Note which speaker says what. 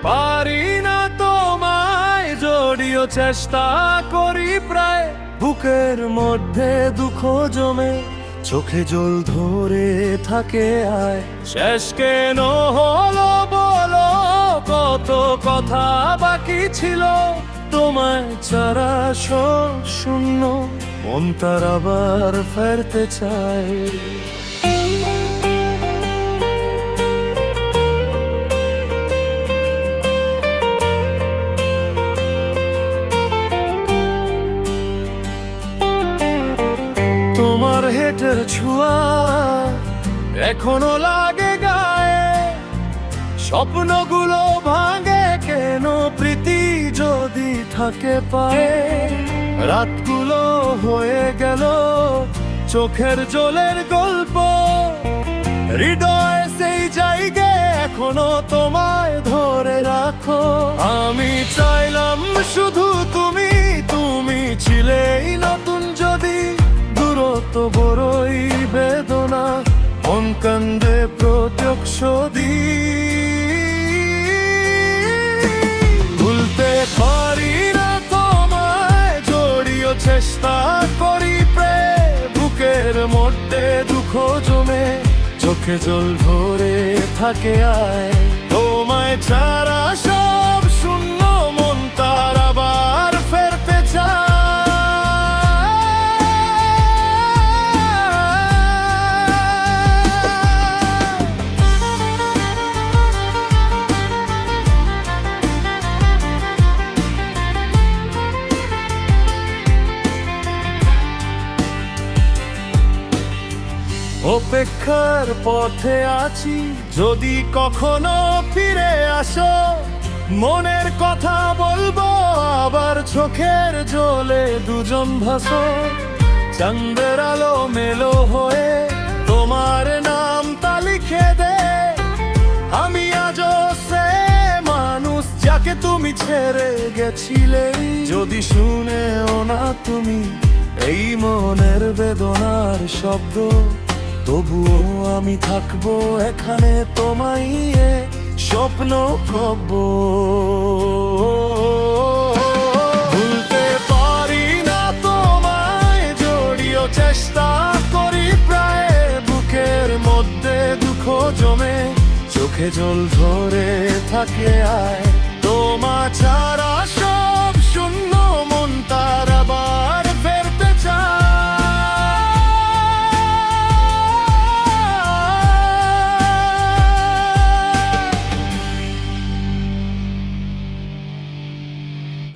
Speaker 1: পারি না তোমায় জড়িয়ে, চেষ্টা করি প্রায়, বুকের মধ্যে দুঃখ জমে, চোখে জল ধরে থাকে আয়। শেষ কেন হলো বলো, কত কথা বাকি ছিল, তোমায় ছাড়া সব শূন্য, মন তার আবার ফেরতে চায়। তোমার হেঁটের ছোঁয়া এখনো লাগে গায়ে, স্বপ্নগুলো ভাঙে কেন, প্রীতি যদি থাকে পায়ে। রাতগুলো হয়ে গেল চোখের জলের গল্প, হৃদয়ে সেই জায়গায় এখনো তোমায় ধরে রাখো। আমি চাইলাম শুধু তুমি, তুমি ছিলেই নতুন যদি, দূরত্ব বড়ই বেদনা, মন কান্দে প্রত্যক্ষ ভুলতে পারি না তোমায় জড়িয়ে, চেষ্টা করি প্রেম, বুকের মধ্যে দুঃখ জমে, চোখে জল ধরে থাকে আয়। তোমায় ছাড়া সব শূন্য, মন তার আবার ফেরতে চায়। অপেক্ষার পথে আছি, যদি কখনো ফিরে আসো, মনের কথা বলবো আবার, চোখের জলে দুজন ভাসো। চাঁদের আলো মেলো হয়ে তোমার নামটা লিখে দে, আমি আজও সে মানুষ যাকে তুমি ছেড়ে গেছিলে। যদি শুনেও না তুমি এই মনের বেদনার শব্দ, তবুও আমি থাকবো এখানে তোমায় স্বপ্ন কব। ভুলতে পারি না তোমায় জড়িয়ে, চেষ্টা করি প্রায়, বুকের মধ্যে দুঃখ জমে, চোখে জল ধরে থাকে আয়। তোমার ছাড়া